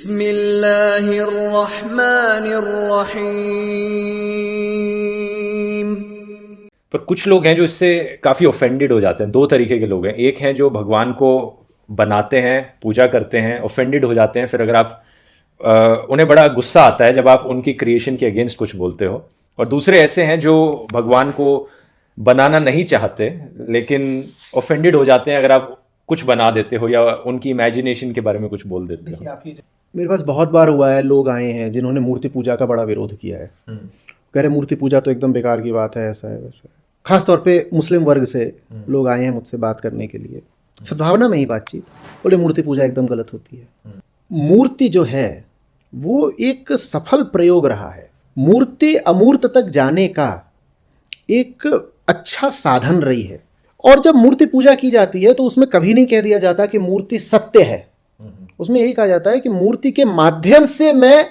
بسم اللہ الرحمن الرحیم. پر کچھ لوگ ہیں جو اس سے کافی اوفینڈڈ ہو جاتے ہیں. دو طریقے کے لوگ ہیں. ایک ہیں جو بھگوان کو بناتے ہیں, پوجا کرتے ہیں, اوفینڈڈ ہو جاتے ہیں. پھر اگر آپ انہیں بڑا غصہ آتا ہے جب آپ ان کی کریشن کے اگینسٹ کچھ بولتے ہو. اور دوسرے ایسے ہیں جو بھگوان کو بنانا نہیں چاہتے لیکن اوفینڈڈ ہو جاتے ہیں اگر آپ کچھ بنا دیتے ہو یا ان کی امیجنیشن کے بارے میں کچھ بول دیتے ہو. میرے پاس بہت بار ہوا ہے, لوگ آئے ہیں جنہوں نے مورتی پوجا کا بڑا ویرودھ کیا ہے. کہہ رہے مورتی پوجا تو ایک دم بیکار کی بات ہے, ایسا ہے ویسا ہے. خاص طور پہ مسلم ورگ سے لوگ آئے ہیں مجھ سے بات کرنے کے لیے, سدبھاونا میں ہی بات چیت. بولے مورتی پوجا ایک دم غلط ہوتی ہے. مورتی جو ہے وہ ایک سفل پریوگ رہا ہے. مورتی امورت تک جانے کا ایک اچھا سادھن رہی ہے. اور جب مورتی پوجا کی جاتی ہے تو اس میں کبھی نہیں کہہ دیا جاتا کہ مورتی ستیہ ہے. اس میں یہی کہا جاتا ہے کہ مورتی کے مادھیم سے میں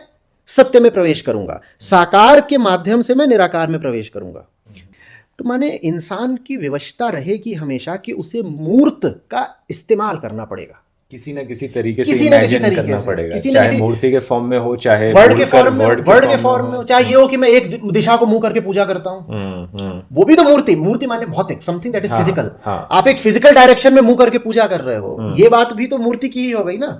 ستیہ میں پرویش کروں گا, ساکار کے مادھیم سے میں نراکار میں پرویش کروں گا. تو مانے انسان کی ووشتا رہے گی ہمیشہ کہ اسے مورت کا استعمال کرنا پڑے گا, کسی نہ کسی طریقے سے امیجن کرنا پڑے گا, چاہے مورتی کے فارم میں ہو, چاہے ورڈ کے فارم میں ہو, چاہے یہ ہو کہ میں ایک دشا کو منہ کر کے پوجا کرتا ہوں. وہ بھی تو مورتی مانے بہت some thing that is physical. آپ ایک فزیکل ڈائریکشن میں منہ کر کے پوجا کر رہے ہو, یہ بات بھی تو مورتی کی ہی ہو گئی نا.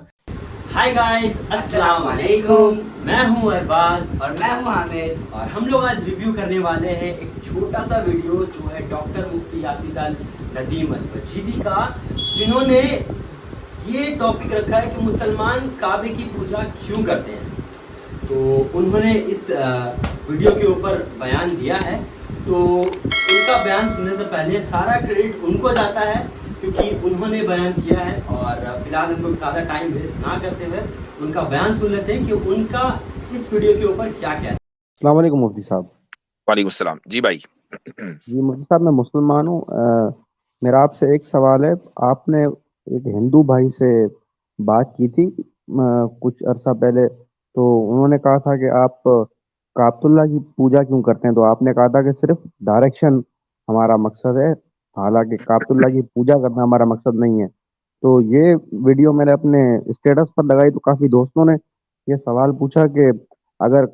ہائی گائز, السلام علیکم. میں ہوں ارباز اور میں ہوں حامد, اور ہم لوگ آج ریویو کرنے والے ہیں ایک چھوٹا سا ویڈیو جو ہے ڈاکٹر مفتی یاسر الندیم الوجیدی کا, جنہوں نے یہ ٹاپک رکھا ہے کہ مسلمان کعبے کی پوجا کیوں کرتے ہیں. تو انہوں نے اس ویڈیو کے اوپر بیان دیا ہے. تو ان کا بیان سننے سے پہلے سارا کریڈٹ ان کو جاتا ہے کیونکہ انہوں نے بیان کیا ہے. اور فی الحال ان کو زیادہ ٹائم ویسٹ نہ کرتے ہوئے ان کا بیان سن لیتے ہیں کہ ان کا اس ویڈیو کے اوپر کیا کیا ہے. السلام علیکم مفتی صاحب. وعلیکم السلام. جی بھائی. جی مفتی صاحب, میں مسلمان ہوں. میرا آپ سے ایک سوال ہے. آپ نے ایک ہندو بھائی سے بات کی تھی کچھ عرصہ پہلے, تو انہوں نے کہا تھا کہ آپ کعبۃ اللہ کی پوجا کیوں کرتے ہیں. تو آپ نے کہا تھا کہ صرف ڈائریکشن ہمارا مقصد ہے, حالانکہ کعبۃ اللہ کی پوجا کرنا ہمارا مقصد نہیں ہے. تو یہ ویڈیو میں نے اپنے اسٹیٹس پر لگائی تو کافی دوستوں نے یہ سوال پوچھا کہ اگر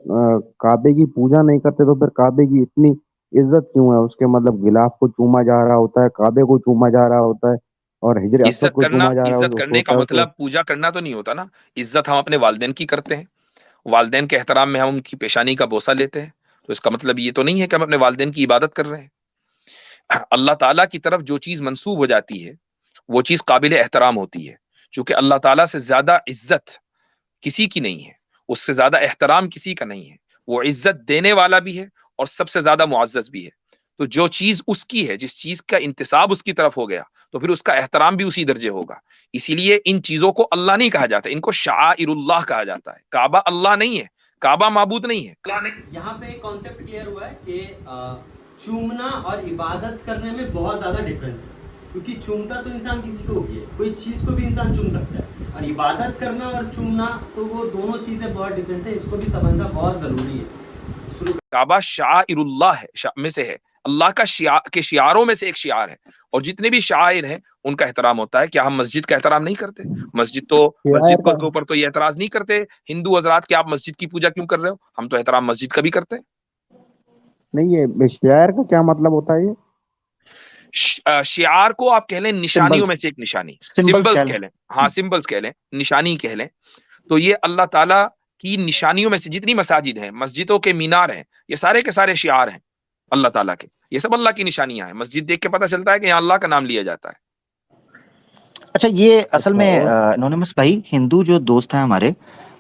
کعبے کی پوجا نہیں کرتے تو پھر کعبے کی اتنی عزت کیوں ہے. اس کے مطلب غلاف کو چوما جا رہا ہوتا ہے, کعبے کو چوما جا رہا ہوتا ہے, اور حجر اسود کو چوما جا رہا عزت کرنے کا مطلب پوجا کرنا تو نہیں ہوتا نا. عزت ہم اپنے والدین کی کرتے ہیں, والدین کے احترام میں ہم ان کی پیشانی کا بوسہ لیتے ہیں. تو اس کا مطلب یہ تو نہیں ہے کہ ہم اپنے والدین کی عبادت کر رہے ہیں. اللہ تعالیٰ کی طرف جو چیز منسوب ہو جاتی ہے وہ چیز قابل احترام ہوتی ہے. چونکہ اللہ تعالیٰ سے زیادہ عزت کسی کی نہیں ہے, اس سے زیادہ احترام کسی کا نہیں ہے. وہ عزت دینے والا بھی ہے اور سب سے زیادہ معزز بھی ہے. تو جو چیز اس کی ہے, جس چیز کا انتساب اس کی طرف ہو گیا, تو پھر اس کا احترام بھی اسی درجے ہوگا. اسی لیے ان چیزوں کو اللہ نہیں کہا جاتا, ان کو شعائر اللہ کہا جاتا ہے. کعبہ اللہ نہیں ہے, کعبہ معبود نہیں ہے. یہاں پہ ایک کانسیپٹ کلیئر ہوا ہے کہ چومنا اور عبادت کرنے میں بہت زیادہ ڈفرینس ہے. کیونکہ چومتا تو انسان کسی کو بھی ہے, کوئی چیز کو بھی انسان چوم سکتا ہے, اور عبادت کرنا اور چومنا تو وہ دونوں چیزیں بہت ڈفرینٹ ہے. اس کو بھی سمجھنا بہت ضروری ہے. کعبہ شعائر اللہ ہے, میں سے ہے, اللہ کا کے شعاروں میں سے ایک شعار ہے. اور جتنے بھی شعائر ہیں ان کا احترام ہوتا ہے. کیا ہم مسجد کا احترام نہیں کرتے؟ مسجد کے اوپر تو یہ اعتراض نہیں کرتے ہندو حضرات کہ آپ مسجد کی پوجا کیوں کر رہے ہو. ہم تو احترام مسجد کا بھی کرتے ہیں. نہیں, یہ شعائر کا کیا مطلب ہوتا ہے؟ یہ شعار کو آپ کہہ لیں نشانیوں میں سے ایک نشانی, سمبلز کہہ لیں. ہاں, سمبلز کہہ لیں, نشانی کہہ لیں. تو یہ اللہ تعالیٰ کی نشانیوں میں سے جتنی مساجد ہیں, مسجدوں کے مینار ہیں, یہ سارے کے سارے شعار ہیں اللہ تعالیٰ کے. یہ سب اللہ کی نشانیاں ہیں. مسجد دیکھ کے پتہ چلتا ہے کہ یہاں اللہ کا نام لیا جاتا ہے. اچھا, یہ اصل میں انونیمس بھائی, ہندو جو دوست ہیں ہمارے,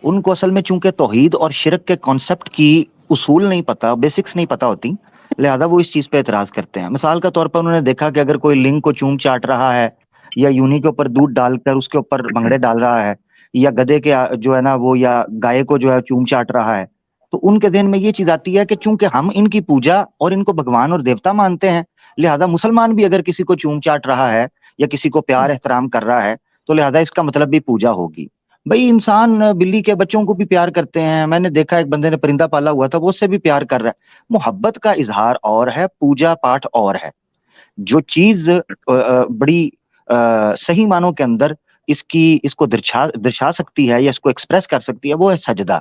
ان کو اصل میں چونکہ توحید اور شرک کے کانسیپٹ کی اصول نہیں پتا, بیسکس نہیں پتا ہوتی, لہذا وہ اس چیز پہ اعتراض کرتے ہیں. مثال کا طور پر انہوں نے دیکھا کہ اگر کوئی لنگ کو چوم چاٹ رہا ہے, یا یونی کے اوپر دودھ ڈال کر اس کے اوپر بھنگڑے ڈال رہا ہے, یا گدھے کے جو ہے نا وہ, یا گائے کو جو ہے چوم چاٹ رہا ہے, تو ان کے ذہن میں یہ چیز آتی ہے کہ چونکہ ہم ان کی پوجا اور ان کو بھگوان اور دیوتا مانتے ہیں, لہذا مسلمان بھی اگر کسی کو چوم چاٹ رہا ہے یا کسی کو پیار احترام کر رہا ہے تو لہذا اس کا مطلب بھی پوجا ہوگی. بھائی انسان بلی کے بچوں کو بھی پیار کرتے ہیں. میں نے دیکھا ایک بندے نے پرندہ پالا ہوا تھا, وہ اس سے بھی پیار کر رہا ہے. محبت کا اظہار اور ہے, پوجا پاٹ اور ہے. جو چیز بڑی صحیح معنوں کے اندر اس کو درشا سکتی ہے یا اس کو ایکسپریس کر سکتی ہے، وہ ہے سجدہ.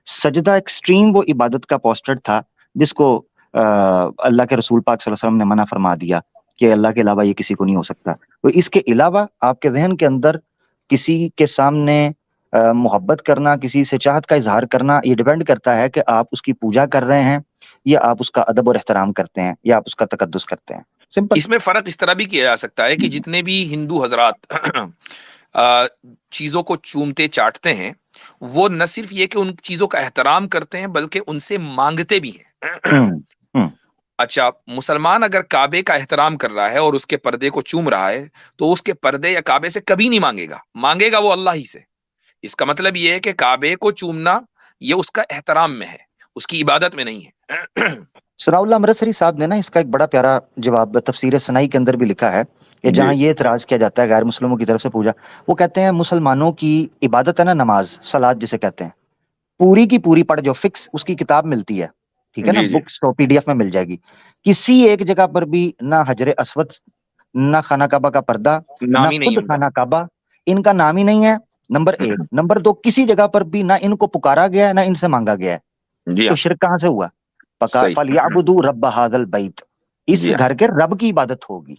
سجدہ ایکسٹریم وہ عبادت کا پوسٹر تھا جس کو اللہ کے رسول پاک صلی اللہ علیہ وسلم نے منع فرما دیا کہ اللہ کے علاوہ یہ کسی کو نہیں ہو سکتا. تو اس کے علاوہ آپ کے ذہن کے اندر کسی کے سامنے محبت کرنا، کسی سے چاہت کا اظہار کرنا، یہ ڈیپینڈ کرتا ہے کہ آپ اس کی پوجا کر رہے ہیں یا آپ اس کا ادب اور احترام کرتے ہیں یا آپ اس کا تقدس کرتے ہیں. سمپل. اس میں فرق اس طرح بھی کیا جا سکتا ہے کہ جتنے بھی ہندو حضرات چیزوں کو چومتے چاٹتے ہیں، وہ نہ صرف یہ کہ ان چیزوں کا احترام کرتے ہیں بلکہ ان سے مانگتے بھی ہیں. اچھا، مسلمان اگر کعبے کا احترام کر رہا ہے اور اس کے پردے کو چوم رہا ہے تو اس کے پردے یا کعبے سے کبھی نہیں مانگے گا وہ اللہ ہی سے. اس کا مطلب یہ ہے کہ کعبے کو چومنا یہ اس کا احترام میں ہے، اس کی عبادت میں نہیں ہے. ثناء اللہ امرتسری صاحب نے نا اس کا ایک بڑا پیارا جواب تفسیر سنائی کے اندر بھی لکھا ہے کہ جہاں یہ اعتراض کیا جاتا ہے غیر مسلموں کی طرف سے پوجا، وہ کہتے ہیں مسلمانوں کی عبادت ہے نا، نماز صلاۃ جسے کہتے ہیں، پوری کی پوری پڑھ جو فکس اس کی کتاب ملتی ہے، ٹھیک ہے نا، بکس تو PDF میں مل جائے گی. کسی ایک جگہ پر بھی نہ حجر اسود، نہ خانہ کعبہ کا پردہ، نہ خود خانہ کعبہ، ان کا نام ہی نہیں ہے. نمبر 1. نمبر 2، کسی جگہ پر بھی نہ ان کو پکارا گیا ہے نہ ان سے مانگا گیا ہے. تو شرک کہاں سے ہوا؟ فَلْيَعْبُدُوا رَبَّ هَذَا الْبَيْتِ، اس گھر کے رب کی عبادت ہوگی.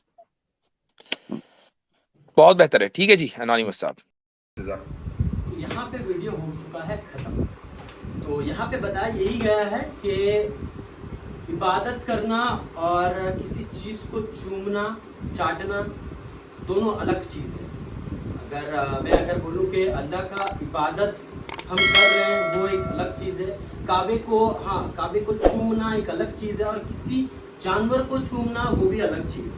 بہت بہتر ہے. ٹھیک ہے جی انانیمس صاحب. یہاں پہ ویڈیو ہو چکا ہے ختم. تو یہاں پہ بتایا یہی گیا ہے کہ عبادت کرنا اور کسی چیز کو چومنا چاٹنا دونوں الگ چیز ہے. میں اگر بولوں کہ اللہ کا عبادت ہم کر رہے ہیں وہ ایک الگ چیز ہے، کعبے کو چومنا ایک الگ چیز ہے، اور کسی جانور کو چومنا وہ بھی الگ چیز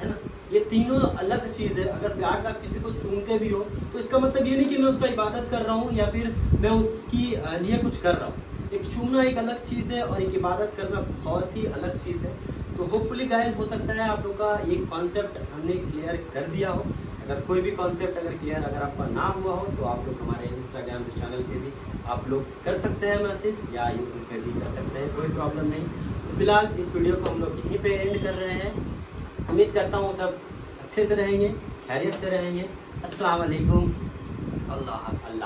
ہے نا. یہ تینوں الگ چیز ہے. اگر پیار سے آپ کسی کو چومتے بھی ہو تو اس کا مطلب یہ نہیں کہ میں اس کا عبادت کر رہا ہوں یا پھر میں اس کی لیے کچھ کر رہا ہوں. ایک چومنا ایک الگ چیز ہے اور ایک عبادت کرنا بہت ہی الگ چیز ہے. تو ہوپ فلی گائز ہو سکتا ہے آپ لوگ کا یہ کانسیپٹ ہم نے کلیئر کر دیا ہو. اگر کوئی بھی کانسیپٹ کلیئر اگر آپ کا نہ ہوا ہو تو آپ لوگ ہمارے انسٹاگرام چینل پہ بھی آپ لوگ کر سکتے ہیں میسج، یا یوٹیوب پہ بھی کر سکتے ہیں، کوئی پرابلم نہیں. تو فی الحال اس ویڈیو کو ہم لوگ یہیں پہ اینڈ کر رہے ہیں. امید کرتا ہوں سب اچھے سے رہیں گے، خیریت سے رہیں گے. السلام علیکم. اللہ حافظ.